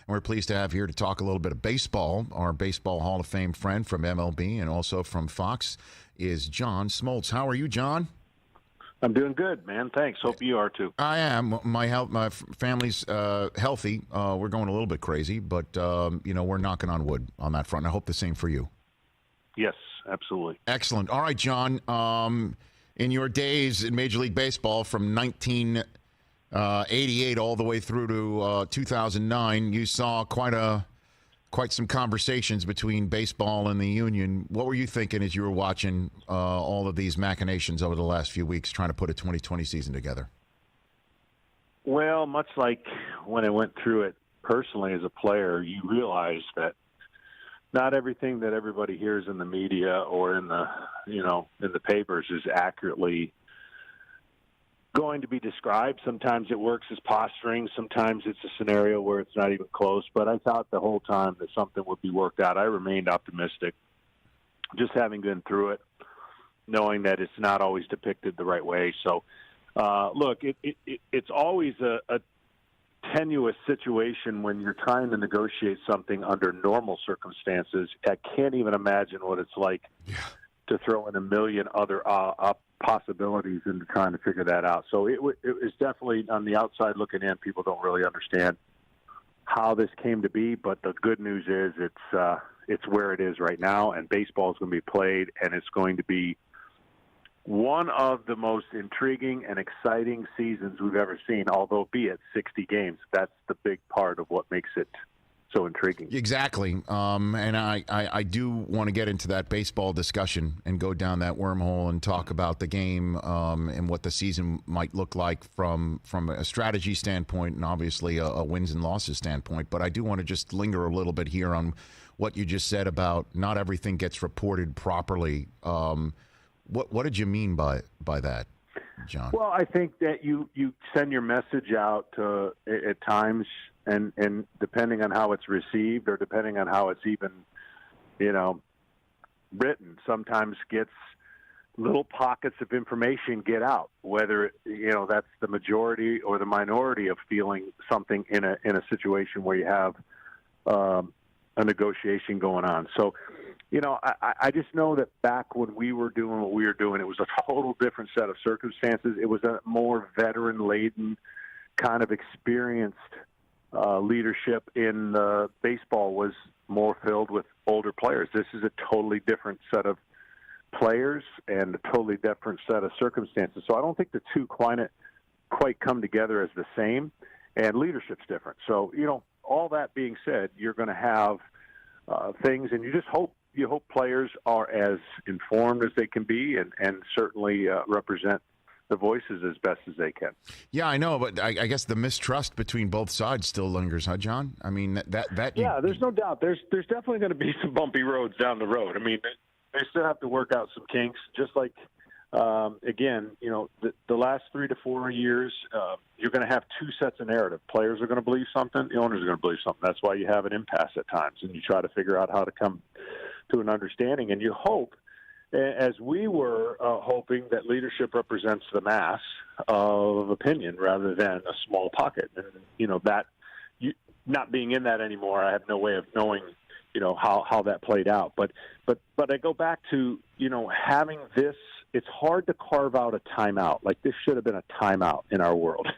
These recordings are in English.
we're pleased to have here to talk a little bit of baseball. Our Baseball Hall of Fame friend from MLB and also from Fox is John Smoltz. How are you, John? I'm doing good, man. Thanks. Hope you are too. I am. My family's healthy. We're going a little bit crazy, but we're knocking on wood on that front. I hope the same for you. Yes, absolutely. Excellent. All right, John. In your days in Major League Baseball from 1988 all the way through to 2009, you saw quite some conversations between baseball and the union. What were you thinking as you were watching all of these machinations over the last few weeks trying to put a 2020 season together? Well, much like when I went through it personally as a player, you realize that not everything that everybody hears in the media or in the papers is accurately going to be described. Sometimes it works as posturing. Sometimes it's a scenario where it's not even close. But I thought the whole time that something would be worked out. I remained optimistic, just having been through it, knowing that it's not always depicted the right way. So, look, it's always a tenuous situation when you're trying to negotiate something under normal circumstances. I can't even imagine what it's like to throw in a million other possibilities into trying to figure that out. So it was definitely, on the outside looking in, people don't really understand how this came to be, but the good news is it's where it is right now, and baseball is going to be played, and it's going to be one of the most intriguing and exciting seasons we've ever seen, although be it 60 games. That's the big part of what makes it so intriguing. Exactly. And I do want to get into that baseball discussion and go down that wormhole and talk about the game and what the season might look like from a strategy standpoint and obviously a wins and losses standpoint. But I do want to just linger a little bit here on what you just said about not everything gets reported properly. What did you mean by that, John? Well, I think that you send your message out at times, and depending on how it's received or depending on how it's even, written, sometimes gets little pockets of information get out, whether, that's the majority or the minority of feeling something in a situation where you have a negotiation going on. So, I just know that back when we were doing what we were doing, it was a total different set of circumstances. It was a more veteran-laden kind of experienced leadership in baseball was more filled with older players. This is a totally different set of players and a totally different set of circumstances. So I don't think the two quite come together as the same, and leadership's different. So, all that being said, you're going to have things, and you hope players are as informed as they can be and certainly represent the voices as best as they can. Yeah, I know, but I guess the mistrust between both sides still lingers, huh, John? I mean, Yeah, there's no doubt. There's definitely going to be some bumpy roads down the road. I mean, they still have to work out some kinks, just like, again, the last 3 to 4 years, you're going to have two sets of narrative. Players are going to believe something. The owners are going to believe something. That's why you have an impasse at times, and you try to figure out how to come to an understanding. And you hope, as we were hoping, that leadership represents the mass of opinion rather than a small pocket. And, that not being in that anymore, I have no way of knowing, how that played out. But I go back to, having this, it's hard to carve out a timeout. Like, this should have been a timeout in our world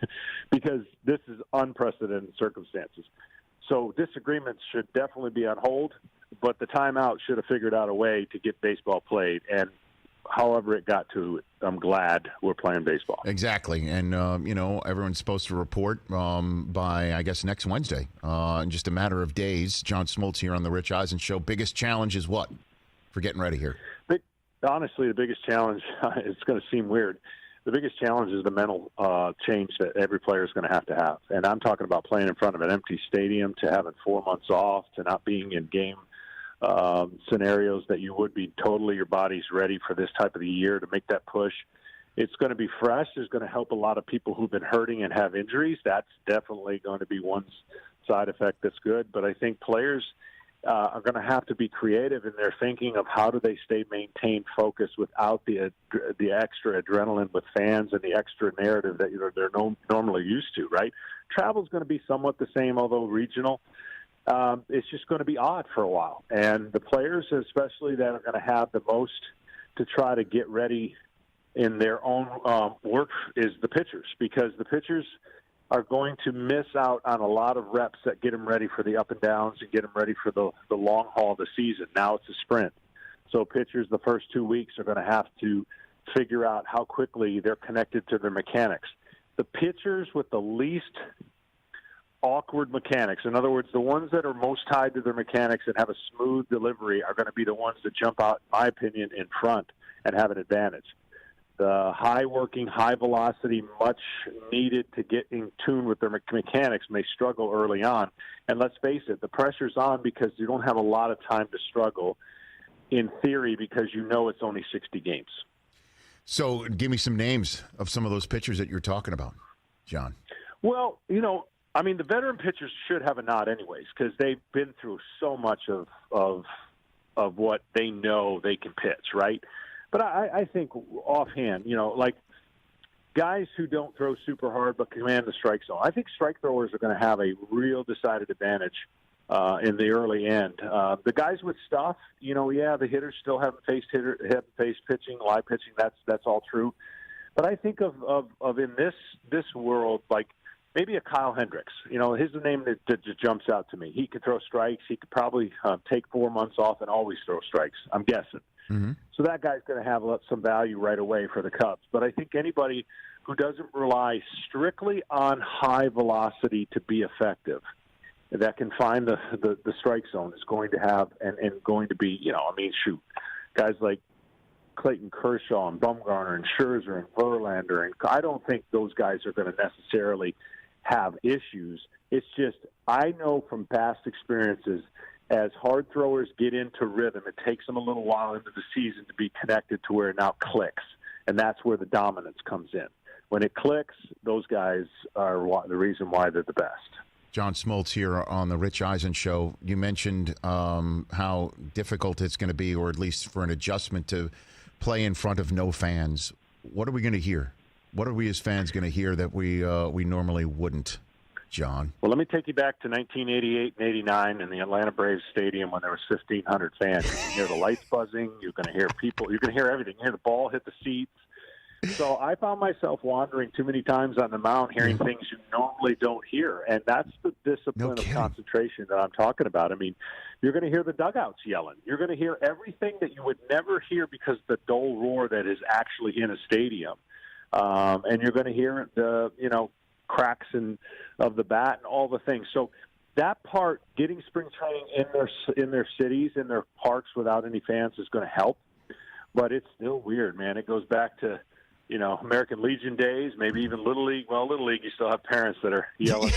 because this is unprecedented circumstances. So disagreements should definitely be on hold, but the timeout should have figured out a way to get baseball played. And however it got to it, I'm glad we're playing baseball. Exactly. And, everyone's supposed to report by, I guess, next Wednesday. In just a matter of days. John Smoltz here on the Rich Eisen Show. Biggest challenge is what for getting ready here? Honestly, the biggest challenge, it's going to seem weird, the biggest challenge is the mental change that every player is going to have. And I'm talking about playing in front of an empty stadium, to having 4 months off, to not being in game scenarios that you would be totally, your body's ready for this type of the year to make that push. It's going to be fresh. It's going to help a lot of people who've been hurting and have injuries. That's definitely going to be one side effect that's good. But I think players are going to have to be creative in their thinking of how do they maintain focus without the extra adrenaline with fans and the extra narrative that they're normally used to, right? Travel is going to be somewhat the same, although regional. it's just going to be odd for a while. And the players, especially that are going to have the most to try to get ready in their own work, is the pitchers, because the pitchers are going to miss out on a lot of reps that get them ready for the up and downs and get them ready for the long haul of the season. Now it's a sprint. So pitchers the first 2 weeks are going to have to figure out how quickly they're connected to their mechanics. The pitchers with the least awkward mechanics, in other words, the ones that are most tied to their mechanics and have a smooth delivery, are going to be the ones that jump out, in my opinion, in front and have an advantage. The high-working, high-velocity, much needed to get in tune with their mechanics may struggle early on. And let's face it, the pressure's on because you don't have a lot of time to struggle, in theory, because you know it's only 60 games. So give me some names of some of those pitchers that you're talking about, John. Well, the veteran pitchers should have a nod anyways, because they've been through so much of what they know they can pitch, right? But I think offhand, like guys who don't throw super hard but command the strike zone, I think strike throwers are going to have a real decided advantage in the early end. The guys with stuff, the hitters still haven't faced pitching, live pitching. That's all true. But I think of in this world, like maybe a Kyle Hendricks. He's the name that just jumps out to me. He could throw strikes. He could probably take 4 months off and always throw strikes, I'm guessing. Mm-hmm. So that guy's going to have some value right away for the Cubs. But I think anybody who doesn't rely strictly on high velocity to be effective, that can find the strike zone, is going to have and going to be, guys like Clayton Kershaw and Bumgarner and Scherzer and Verlander. And I don't think those guys are going to necessarily have issues. It's just, I know from past experiences, as hard throwers get into rhythm, it takes them a little while into the season to be connected to where it now clicks. And that's where the dominance comes in. When it clicks, those guys are the reason why they're the best. John Smoltz here on the Rich Eisen Show. You mentioned how difficult it's going to be, or at least for an adjustment, to play in front of no fans. What are we going to hear? What are we as fans going to hear that we normally wouldn't, John? Well, let me take you back to 1988 and 89 in the Atlanta Braves Stadium when there was 1,500 fans. You can hear the lights buzzing. You're going to hear people. You're going to hear everything. You hear the ball hit the seats. So I found myself wandering too many times on the mound, hearing things you normally don't hear. And that's the discipline of concentration that I'm talking about. I mean, you're going to hear the dugouts yelling. You're going to hear everything that you would never hear because of the dull roar that is actually in a stadium. And you're going to hear the, cracks of the bat and all the things. So that part, getting spring training in their cities, in their parks without any fans, is going to help. But it's still weird, man. It goes back to, American Legion days, maybe even Little League. Well, Little League, you still have parents that are yelling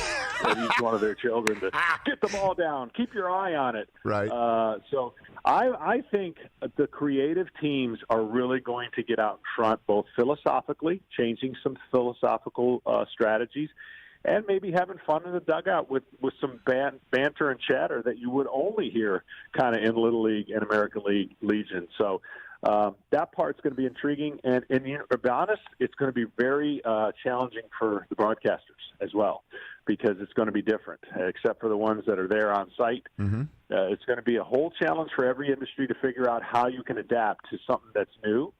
at each one of their children to get the ball down, keep your eye on it. Right. So I think the creative teams are really going to get out in front, both philosophically, changing some philosophical strategies, and maybe having fun in the dugout with some banter and chatter that you would only hear kind of in Little League and American League Legion. So that part's going to be intriguing, and to be honest, it's going to be very challenging for the broadcasters as well, because it's going to be different, except for the ones that are there on site. Mm-hmm. It's going to be a whole challenge for every industry to figure out how you can adapt to something that's new,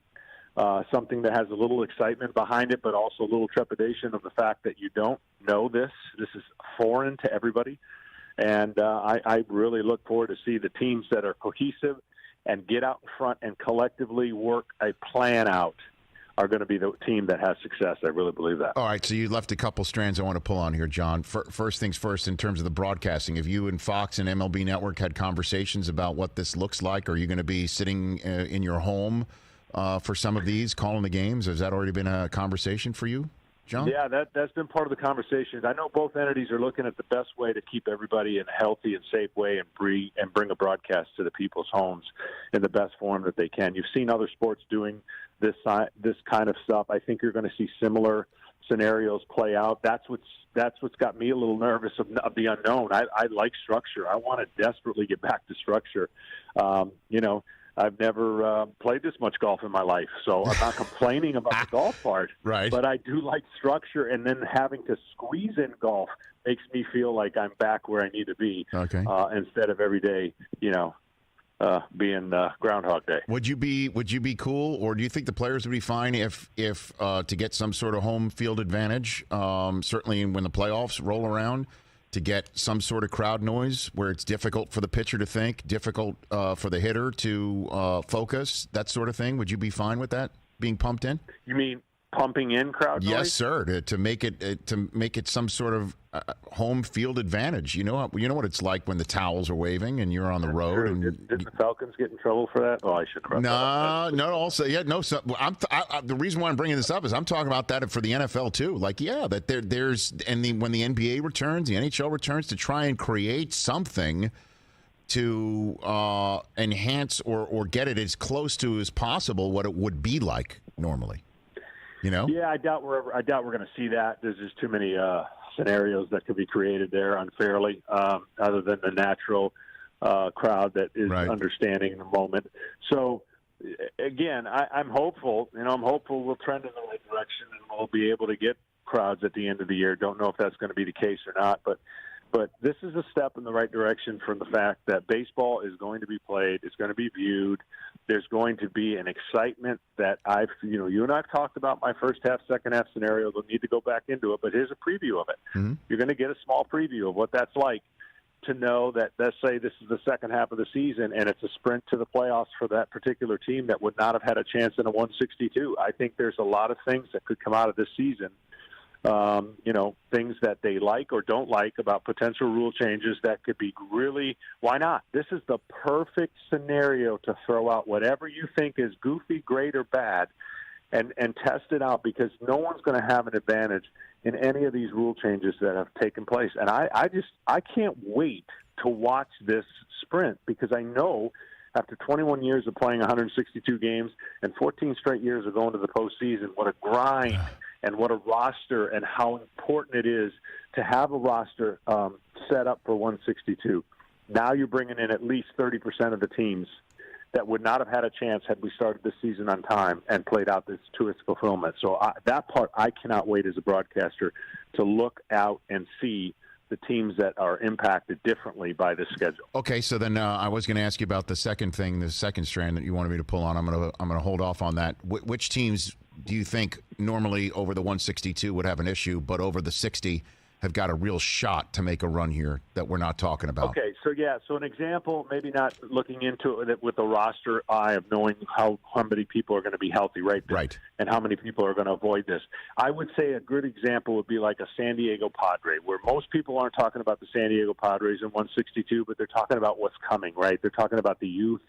something that has a little excitement behind it, but also a little trepidation of the fact that you don't know this. This is foreign to everybody, and I really look forward to see the teams that are cohesive and get out in front and collectively work a plan out are going to be the team that has success. I really believe that. All right, so you left a couple strands I want to pull on here, John. First things first, in terms of the broadcasting, have you and Fox and MLB Network had conversations about what this looks like? Are you going to be sitting in your home for some of these, calling the games? Has that already been a conversation for you, John? Yeah, that's been part of the conversation. I know both entities are looking at the best way to keep everybody in a healthy and safe way and bring a broadcast to the people's homes in the best form that they can. You've seen other sports doing this kind of stuff. I think you're going to see similar scenarios play out. That's what's got me a little nervous of the unknown. I like structure. I want to desperately get back to structure. I've never played this much golf in my life, so I'm not complaining about the golf part. Right. But I do like structure, and then having to squeeze in golf makes me feel like I'm back where I need to be. Okay. Instead of every day, being Groundhog Day. Would you be cool, or do you think the players would be fine if to get some sort of home field advantage? Certainly when the playoffs roll around, to get some sort of crowd noise where it's difficult for the pitcher to think, difficult for the hitter to focus, that sort of thing. Would you be fine with that being pumped in? You mean pumping in crowd noise? Yes, sir. To make it some sort of home field advantage. You know what it's like when the towels are waving and you're on the road. True. And did the Falcons get in trouble for that? Oh, I should. No. Also, yeah, no. So the reason why I'm bringing this up is I'm talking about that for the NFL too. Like, yeah, that there's when the NBA returns, the NHL returns, to try and create something to enhance or get it as close to as possible what it would be like normally. Yeah, I doubt we're going to see that. There's just too many scenarios that could be created there unfairly, other than the natural crowd that is understanding the moment. So, again, I'm hopeful. I'm hopeful we'll trend in the right direction and we'll be able to get crowds at the end of the year. Don't know if that's going to be the case or not, but this is a step in the right direction from the fact that baseball is going to be played, it's going to be viewed. There's going to be an excitement that you and I've talked about my first half, second half scenario. They'll need to go back into it, but here's a preview of it. Mm-hmm. You're going to get a small preview of what that's like to know that, let's say this is the second half of the season and it's a sprint to the playoffs for that particular team that would not have had a chance in a 162. I think there's a lot of things that could come out of this season. Things that they like or don't like about potential rule changes that could be really, why not? This is the perfect scenario to throw out whatever you think is goofy, great, or bad and test it out, because no one's going to have an advantage in any of these rule changes that have taken place. And I can't wait to watch this sprint, because I know after 21 years of playing 162 games and 14 straight years of going to the postseason, what a grind and what a roster, and how important it is to have a roster set up for 162. Now you're bringing in at least 30% of the teams that would not have had a chance had we started this season on time and played out this to its fulfillment. So that part, I cannot wait as a broadcaster to look out and see the teams that are impacted differently by this schedule. Okay, so then I was going to ask you about the second strand that you wanted me to pull on. I'm going to hold off on that. Which teams do you think normally over the 162 would have an issue, but over the 60 have got a real shot to make a run here that we're not talking about? Okay, so an example, maybe not looking into it with the roster eye of knowing how many people are going to be healthy, right? And how many people are going to avoid this. I would say a good example would be like a San Diego Padre, where most people aren't talking about the San Diego Padres in 162, but they're talking about what's coming, right? They're talking about the youth,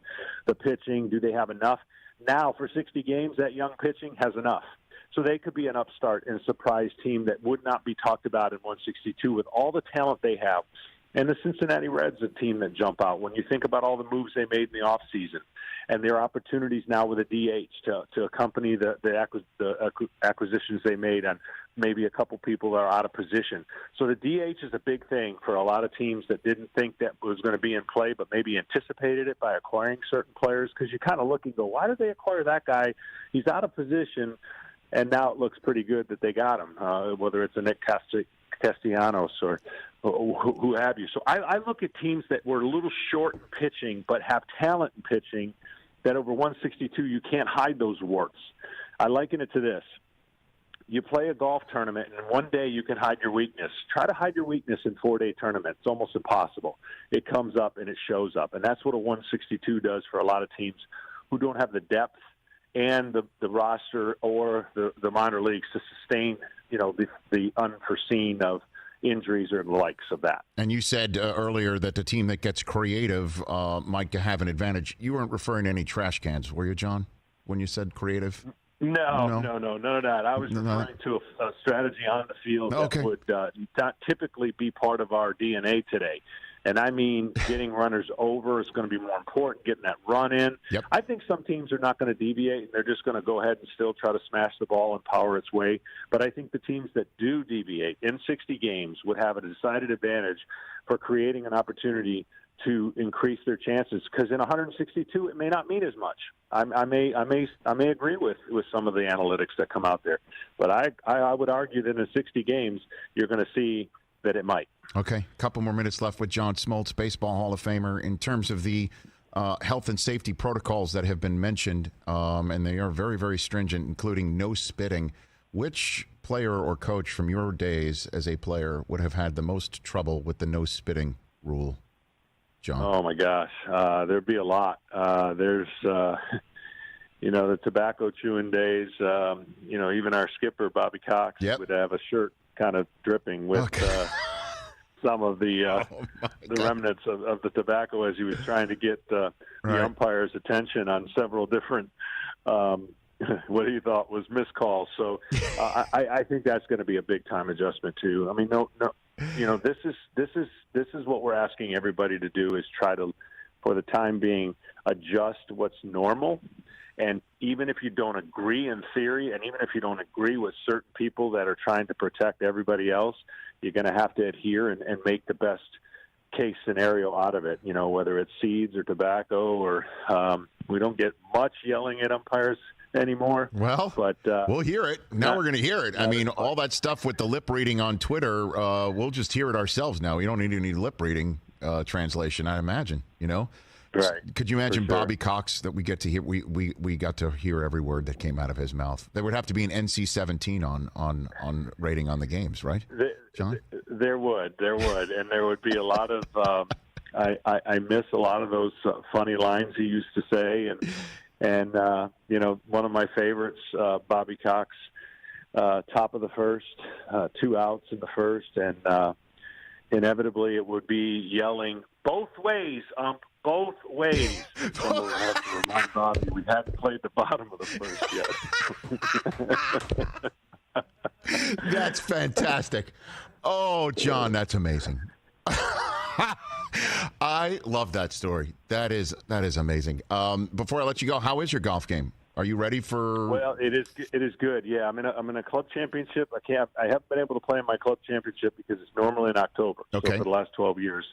the pitching. Do they have enough? Now, for 60 games, that young pitching has enough. So they could be an upstart and surprise team that would not be talked about in 162 with all the talent they have. And the Cincinnati Reds, a team that jump out when you think about all the moves they made in the offseason and their opportunities now with a DH to accompany the acquisitions they made on maybe a couple people that are out of position. So the DH is a big thing for a lot of teams that didn't think that was going to be in play, but maybe anticipated it by acquiring certain players, because you kind of look and go, why did they acquire that guy? He's out of position, and now it looks pretty good that they got him, whether it's a Nick Castellanos or who have you. So I look at teams that were a little short in pitching but have talent in pitching, that over 162 you can't hide those warts. I liken it to this. You play a golf tournament, and one day you can hide your weakness. Try to hide your weakness in 4-day tournament. It's almost impossible. It comes up and it shows up, and that's what a 162 does for a lot of teams who don't have the depth and the roster or the minor leagues to sustain, the unforeseen of injuries or the likes of that. And you said earlier that the team that gets creative might have an advantage. You weren't referring to any trash cans, were you, John, when you said creative? No, none of that. I was referring to a strategy on the field that would not typically be part of our DNA today. And I mean, getting runners over is going to be more important, getting that run in. Yep. I think some teams are not going to deviate. They're just going to go ahead and still try to smash the ball and power its way. But I think the teams that do deviate in 60 games would have a decided advantage for creating an opportunity to increase their chances, because in 162 it may not mean as much. I may agree with some of the analytics that come out there, but I would argue that in 60 games you're going to see that it might. Okay, a couple more minutes left with John Smoltz, Baseball Hall of Famer. In terms of the health and safety protocols that have been mentioned, and they are very, very stringent, including no spitting, which player or coach from your days as a player would have had the most trouble with the no spitting rule, John? Oh, my gosh. There'd be a lot. There's, the tobacco chewing days. Even our skipper, Bobby Cox, would have a shirt kind of dripping with some of the remnants of the tobacco as he was trying to get the umpire's attention on several different what he thought was missed calls. So I think that's going to be a big time adjustment too. I mean, this is what we're asking everybody to do, is try to, for the time being, adjust what's normal. And even if you don't agree in theory, and even if you don't agree with certain people that are trying to protect everybody else, you're going to have to adhere and make the best case scenario out of it, whether it's seeds or tobacco, or we don't get much yelling at umpires anymore. Well, but we'll hear it. Now we're going to hear it. I mean, all that stuff with the lip reading on Twitter, we'll just hear it ourselves now. We don't need any lip reading translation, I imagine, Right. Could you imagine Bobby Cox, that we get to hear? We got to hear every word that came out of his mouth. There would have to be an NC-17 on rating on the games, right, John? There would, and there would be a lot of. I miss a lot of those funny lines he used to say, and one of my favorites, Bobby Cox, top of the first, 2 outs in the first, and inevitably it would be yelling both ways, both ways. Someone would have to remind Bobby we hadn't played the bottom of the first yet. That's fantastic. Oh, John, that's amazing. I love that story. That is amazing. Before I let you go, how is your golf game? Are you ready for? Well, it is good. Yeah, I'm in a club championship. I haven't been able to play in my club championship because it's normally in October. Okay. So for the last 12 years,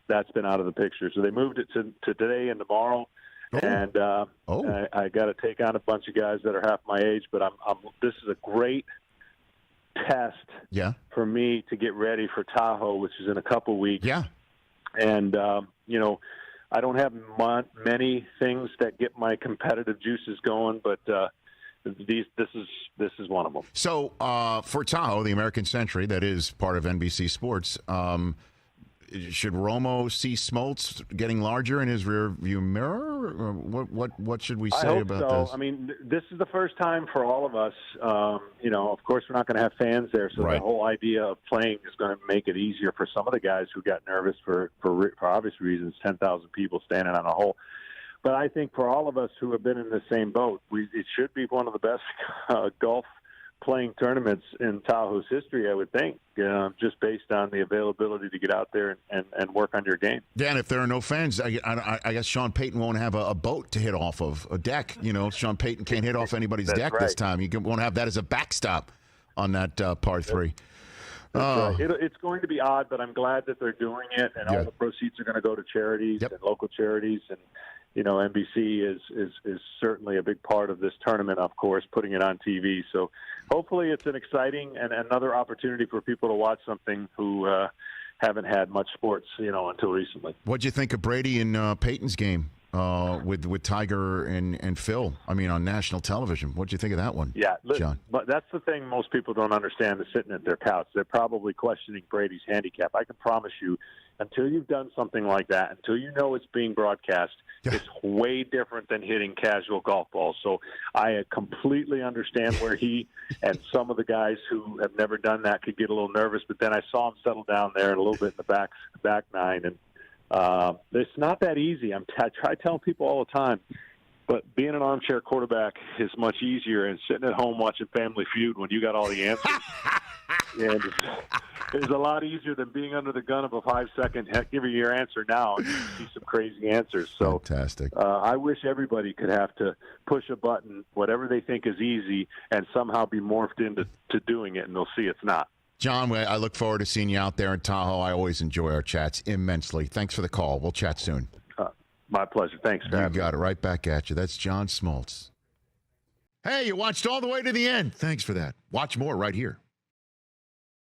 that's been out of the picture. So they moved it to today and tomorrow. Oh. And I got to take on a bunch of guys that are half my age. But this is a great test for me to get ready for Tahoe, which is in a couple weeks. Yeah. And I don't have many things that get my competitive juices going, but this is one of them. So for Tahoe, the American Century, that is part of NBC Sports, should Romo see Smoltz getting larger in his rear view mirror? Or what should we say about this? I mean, this is the first time for all of us. Of course, we're not going to have fans there, so the whole idea of playing is going to make it easier for some of the guys who got nervous for obvious reasons. 10,000 people standing on a hole. But I think for all of us who have been in the same boat, it should be one of the best golf playing tournaments in Tahoe's history, I would think, just based on the availability to get out there and work on your game. Yeah, and if there are no fans, I guess Sean Payton won't have a boat to hit off of, a deck. Sean Payton can't hit off anybody's deck this time. You won't have that as a backstop on that par 3. That's right. It's going to be odd, but I'm glad that they're doing it, and all the proceeds are going to go to charities and local charities. And NBC is certainly a big part of this tournament, of course, putting it on TV. So hopefully it's an exciting and another opportunity for people to watch something who haven't had much sports, until recently. What'd you think of Brady and Peyton's game with Tiger and Phil? I mean, on national television. What'd you think of that one? Yeah, John? But that's the thing most people don't understand is sitting at their couch. They're probably questioning Brady's handicap. I can promise you, until you've done something like that, until you know it's being broadcast, it's way different than hitting casual golf balls. So I completely understand where he and some of the guys who have never done that could get a little nervous. But then I saw him settle down there and a little bit in the back nine, and it's not that easy. I try telling people all the time, but being an armchair quarterback is much easier, and sitting at home watching Family Feud when you got all the answers And it's a lot easier than being under the gun of a 5-second, heck, give me your answer now, and you see some crazy answers. So fantastic. I wish everybody could have to push a button, whatever they think is easy, and somehow be morphed into doing it, and they'll see it's not. John, I look forward to seeing you out there in Tahoe. I always enjoy our chats immensely. Thanks for the call. We'll chat soon. My pleasure. Thanks, man. You got it. Right back at you. That's John Smoltz. Hey, you watched all the way to the end. Thanks for that. Watch more right here.